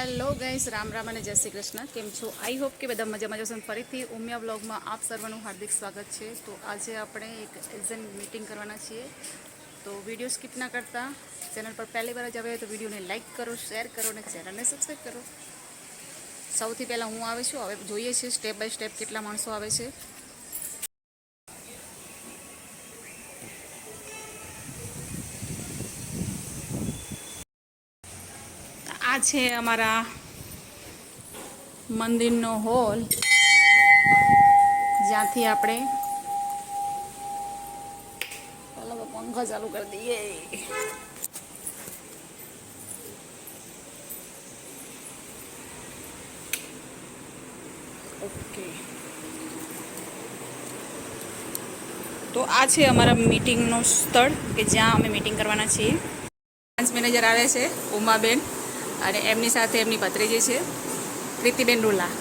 Hello guys, Ram Ram અને જય શ્રી કૃષ્ણ. કેમ છો? આઈ હોપ કે બધા મજામાં જશો. ફરીથી ઉમિયા વ્લોગમાં આપ સર્વનું હાર્દિક સ્વાગત છે. તો આજે આપણે એક એજન્ટ મીટિંગ કરવાના છીએ. તો વિડીયો સ્કીપ ના કરતા, ચેનલ પર પહેલી વાર જ આવે તો વિડીયોને લાઇક કરો, શેર કરો અને ચેનલને સબસ્ક્રાઈબ કરો. સૌથી પહેલાં હું આવે છું. હવે જોઈએ છીએ સ્ટેપ બાય સ્ટેપ કેટલા માણસો આવે છે. આ છે અમારા મંદિરનો હોલ, જ્યાંથી આપણે ચાલો પંખા ચાલુ કરી દઈએ. ઓકે, તો આ છે અમારા મીટિંગનું સ્થળ કે જ્યાં અમે મીટિંગ કરવાના છીએ. બ્રાન્ચ મેનેજર આવે છે ઉમાબેન, અને એમની સાથે એમની ભત્રીજી છે પ્રીતિબેન રૂલા.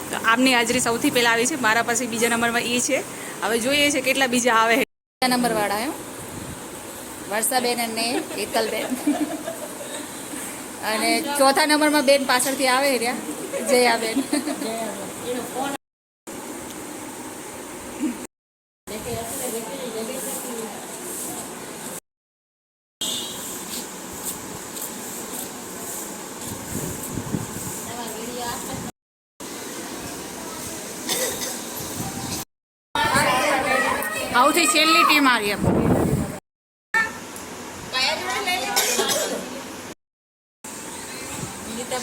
તો આમની હાજરી સૌથી પહેલાં આવી છે. મારા પાસે બીજા નંબરમાં એ છે. હવે જોઈએ છે કેટલા બીજા આવે. બીજા નંબરવાળા એમ વર્ષાબેન અને હેતલબેન, અને ચોથા નંબરમાં બેન પાછળથી આવે રહ્યા જયાબેન. સૌથી છેલ્લી ટીમ આવી એમ.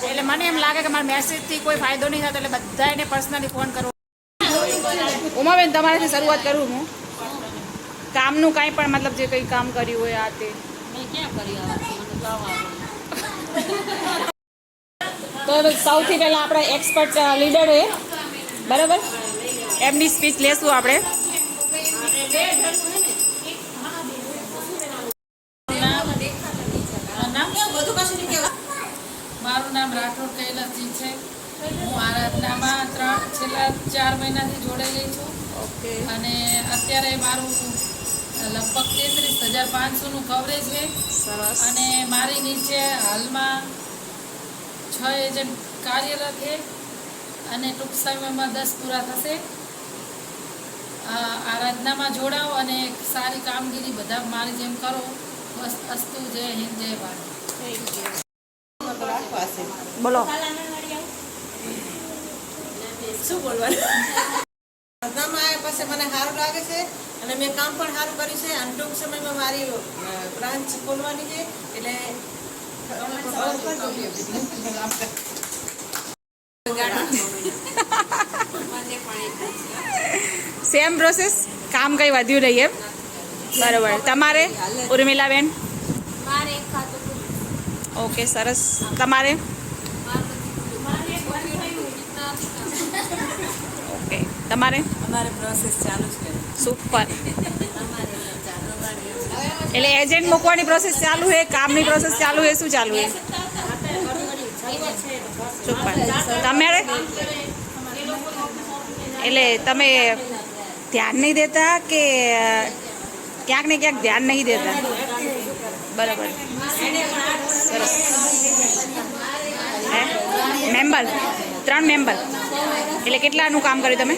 એટલે મને એમ લાગે કે મારા મેસેજથી કોઈ ફાયદો નહીં થતો, એટલે બધા એને પર્સનલી ફોન કરવો. ઉમાબેન, તમારાથી શરૂઆત કરું હું. કામનું કાંઈ પણ મતલબ જે કંઈ કામ કર્યું હોય આ તે તો સૌથી પહેલાં આપણા એક્સપર્ટ લીડર હોય બરાબર, એમની સ્પીચ લેશું આપણે. મારું નામ રાઠોડ કૈલાસજી છે. હું આરાધનામાં છેલ્લા 4 મહિનાથી જોડેલી છું. ઓકે. અને અત્યારે મારું લગભગ 33,500નું કવરેજ છે. સરસ. અને મારી નીચે હાલમાં 6 એજન્ટ કાર્યરત છે, અને ટૂંક સમયમાં 10 પૂરા થશે. આરાધનામાં જોડાઓ અને સારી કામગીરી બધા મારી જેમ કરો. બસ અસ્તુ. જય હિન્દ, જય ભારત. બોલો. શું બોલવાનું? પછી મને સારું લાગે છે અને મેં કામ પણ સારું કર્યું છે. અને ટૂંક સમયમાં મારી બ્રાન્ચ ખોલવાની છે. એટલે સેમ પ્રોસેસ, કામ કંઈ વધ્યું નહીં એમ. બરાબર. તમારે ઉર્મિલાબેન? ઓકે, સરસ. તમારે? ઓકે, તમારે? અમારે પ્રોસેસ ચાલુ છે. સુપર. એટલે એજન્ટ મૂકવાની પ્રોસેસ ચાલુ છે, કામની પ્રોસેસ ચાલુ છે, શું ચાલુ છે? સુપર. તમારે? એટલે તમે ધ્યાન નહીં દેતા કે ક્યાંક ને ક્યાંક ધ્યાન નહીં દેતા? બરાબર. સરસ. હે મેમ્બર? 3 મેમ્બર. એટલે કેટલાનું કામ કર્યું તમે?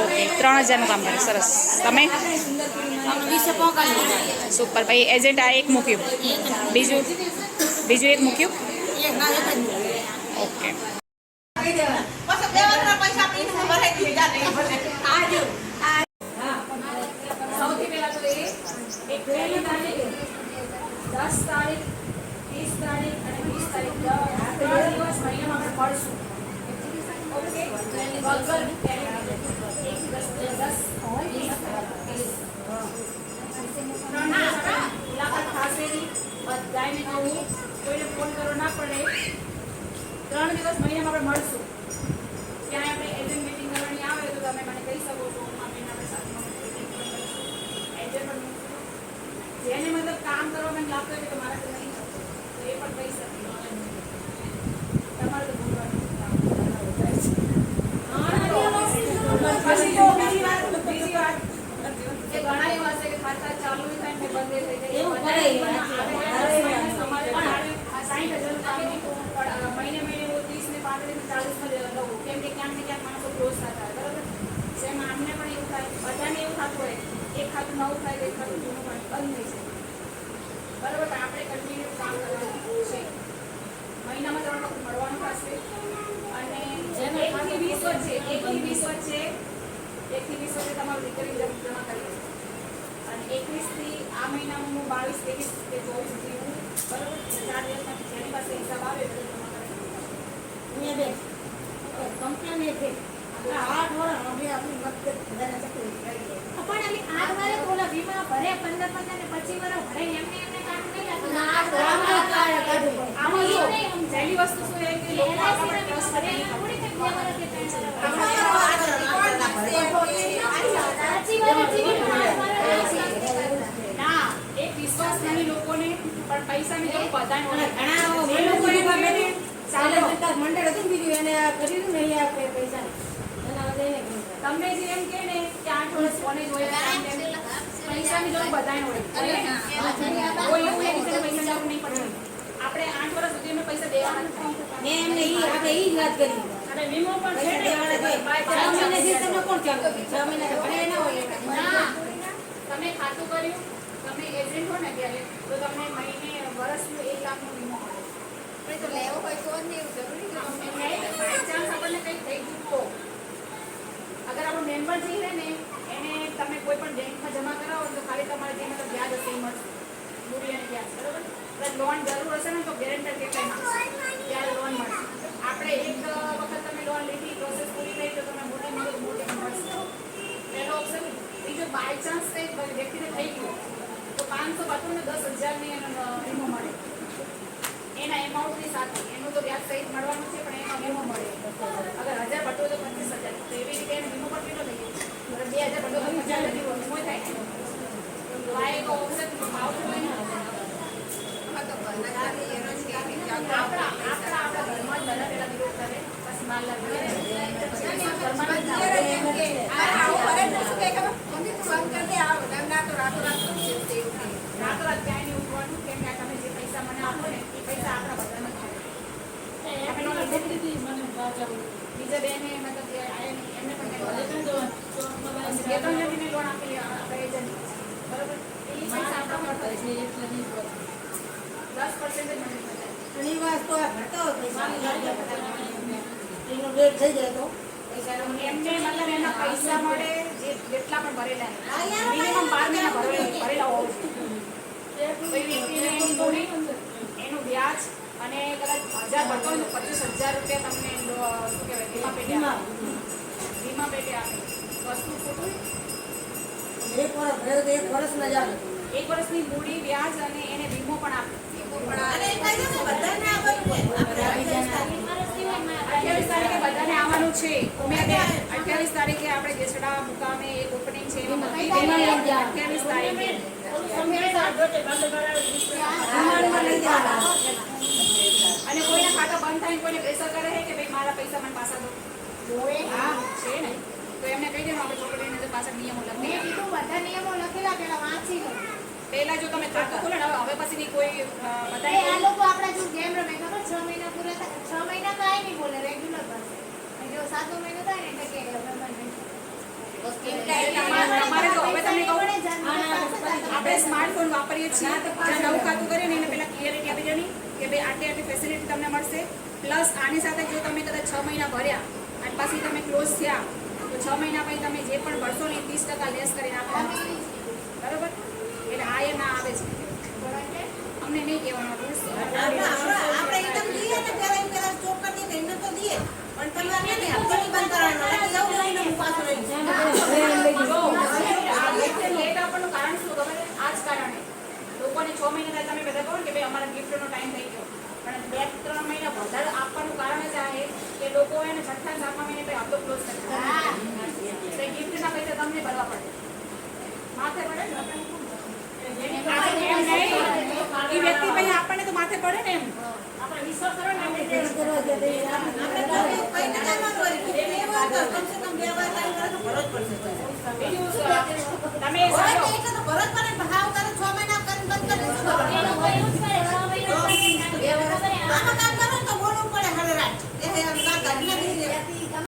ઓકે, 3,000નું કામ કર્યું. સરસ. તમે? સુપર. ભાઈ એજન્ટ આ એક મૂક્યું, બીજું એક મૂક્યું. ઓકે. સૌથી પહેલા તો એક પહેલી તારીખ, 10 તારીખ, 30 તારીખ અને 20 તારીખ 3 દિવસ મહિનામાં આપણે પડશું. ઓકે, વગર મુલાકાત થશે નહીં. બધાને કહું, કોઈને ફોન કરવો ના પડે. 3 દિવસ મહિનામાં આપણે મળશું. ક્યાંય આપણે એજન્ટ મીટિંગ કરવાની આવે તો તમે મને કહી શકો છો. આપણે સાથે જેને મતલબ કામ કરવામાં લાગતો હોય કે મારાથી નહીં થતું, તો એ પણ કહી શકે. તમારે તો બોલવાનું પછી જો બીજી વાત કે ઘણા એવા છે કે ખાતા ચાલુ થાય ને બંધ થઈ જાય. બંધ થઈ છે બરાબર. પણ આપણે કન્ટિન્યુ કામ કરવાનું છે. મહિનામાં 3 વખત મળવાનું થશે અને 1 થી 20 વચ્ચે 1 થી 20 વચ્ચે તમારું રિકરિંગ જમા કરી દેશે. અને 21 થી આ મહિનામાં હું 22, 23 કે 24 સુધી હું બરાબર 4 દિવસમાંથી જેની પાસે હિસાબ આવે એ બધું જમા કરી દઈશ. કમ્પ્લેન એ છે આ 8 વર્ષ હવે આપણી મદદ બધાને ચકરી કરી દે પણ અમે 8 વર્ષ તો ઓલા વીમા ભરે 15 ને 25 વર્ષ ભરે એમને કામ નહીં લાગતું. આમાં જો પહેલી વસ્તુ શું છે કે લોકો આપણે ટ્રસ્ટ ભરે કરી એના થોડી કંઈ 2 વર્ષ કે 3 વર્ષ. ના એક વિશ્વાસ નહીં લોકોને પણ પૈસાની જરૂર બધાને હોય. ઘણા જે લોકો એમ કહે ને, સાલે સાંભળો, વિકાસ મંડળ હતું ને બીજું એને આ કર્યું ને અહીંયા પૈસા એના વધે ને તમને જે એમ કહે ને કે 8 વર્ષ કોને જોઈએ પૈસાની જરૂર બધાને હોય. કોઈ એવું નહીં કે પૈસાની જરૂર નહીં પડે. આપણે 8 વર્ષ સુધી અમે પૈસા દેવાના જ થાય. મેં એમને આપણે ઈ જ વાત કરી અને વીમો પણ છે ને, દેવાના છે 6 મહિનાથી તમને કોણ ચાલુ કરે 6 મહિના તો ભલે ના હોય ના, તમે ખાતું કર્યું, તમે એજન્ટ હો ને ત્યારે તો તમને મહિને વર્ષનું 1 લાખનો વીમો મળે. તો લેવો હોય તો જ ને એવું જરૂરી બાય ચાન્સ આપણને કંઈક થઈ ગયું તો અગર આપણો મેમ્બર જે રહે ને એને તમે કોઈ પણ બેંકમાં જમા કરાવો તો ખાલી તમારે જે મતલબ વ્યાજ હશે એ મળશે. મૂડી અને વ્યાજ બરાબર. પ્લસ લોન જરૂર હશે ને તો ગેરંટર કેટલાય માંગશે ત્યારે લોન મળશે. આપણે એક વખત તમે લોન લીધી પ્રોસેસ પૂરી થઈ તો તમે મોટી મળશે પહેલો ઓપ્શન. બીજો બાય ચાન્સ કંઈક વ્યક્તિને થઈ ગયું તો 500 ને 10,000 ની એનો વીમો મળે. એના એમાઉન્ટની સાથે એનું તો વ્યાજ સહિત મળવાનું છે પણ એનો વીમો મળે. અગર 1000 ભરતો તો 25,000 તો એવી રીતે એનો વીમો પણ કેટલો થઈ ગયો 2000 ભરતો 50,000 વીમો થાય ને. તો આ એક ઓપ્શન આવતું હોય ને આપણા ઘરમાં જ બધા પેલા વિરોધ કરે પછી માલ લાગે રાતોરાત ક્યાંય નહીં ઉઠવાનું કેમ કે તમે જે પૈસા મને આપો ને એ પૈસા આપણા બધામાં થાય. બીજા બેને મતલબ જે આયા નહીં એમને પણ બે ત્રણ જણીને લોન આપેલી આપણે એજન્ટ બરાબર એ પૈસા આપણા પર થાય 10% જ મને મળે. ઘણી વાર તો આ ભરતો હોય પૈસા એનો રેટ થઈ જાય તો એમને મતલબ એના પૈસા મળે જેટલા પણ ભરેલા મિનિમમ 12 મહિના ભરેલા હોવું જોઈએ. કોઈ વ્યક્તિને એની મૂડી એનું વ્યાજ અને કદાચ 1000 ભરતો હોય તો 25,000 રૂપિયા તમને શું કહેવાય વીમા પેટે આપે. વસ્તુ ખોટું એક વર્ષ ભરે તો 1 વર્ષના જ આવે 1 વર્ષની મૂડી વ્યાજ અને એને વીમો પણ આપે. અને એ કહી દે ને બધાને આવવાનું છે. આપણે 28 તારીખે બધાને આવવાનું છે. ઉમેદવાર 28 તારીખે આપણે જેસડા મુકામે એક ઓપનિંગ છે એમાં બધી બહેનો 28 તારીખે અને કોઈના ખાતા બંધ થાય કોઈને પ્રેશર કરે છે કે ભાઈ મારા પૈસા મને પાછા દો. હા છે ને તો એમને કહી દેવાનું આપણે ચોપડીને જે પાછા નિયમો મેં લખી કીધું બધા નિયમો લખેલા પેલા વાંચી લો. પહેલા જો તમે ખાતું ખોલો ને હવે પછીની કોઈ આ બધા લોકો આપણા જો ગેમ રમે ખબર 6 મહિના પૂરા થાય 6 મહિના કાંઈ નહીં બોલે રેગ્યુલર કરશે અને જો 7મો મહિનો થાય ને એટલે કે તમારે જો હવે તમને કહું આપણે સ્માર્ટફોન વાપરીએ છીએ જ્યાં નવું ખાતું કરીએ ને એને પહેલા ક્લિયરિટી આપી દેવાની કે ભાઈ આટલી ફેસિલિટી તમને મળશે. પ્લસ આની સાથે જો તમે કદાચ 6 મહિના ભર્યા અને પછી તમે ક્લોઝ થયા તો 6 મહિના પછી તમે જે પણ ભરશો ને 30% લેસ કરીને આપવાનું બરાબર. એટલે આ એ ના આવે છે અમને નહીં કહેવાનું રૂલ્સ. આપણે એકદમ દઈએ ને ત્યારે એમ પેલા ચોક કરી દઈએ એમને તો દઈએ પણ તમારે નહીં હપ્તો નહીં બંધ કરવાનો એટલે એવું લઈને હું પાછો લઈ જઈશ. લેટ આપવાનું કારણ શું ખબર છે? આ જ કારણે લોકોને 6 મહિના થાય તમે બધા કહો ને કે ભાઈ અમારા ગિફ્ટનો ટાઈમ થઈ ગયો પણ 2-3 મહિના વધારે આપવાનું કારણ જ આ છે કે લોકો એને 6-7મા મહિને પછી હપ્તો ક્લોઝ કરી દે. ગિફ્ટના પૈસા તમને ભરવા પડે માથે પડે ને એ વ્યક્તિ પછી આપણને તો માથે પડે ને એમ આપણે વિશ્વાસ કરો ને આપણે તો કઈ ના કરવાનું હોય. એટલે એ વાત કમસે કમ 2 વાર ટાઈમ કરે તો ભરવો જ પડશે. બીજું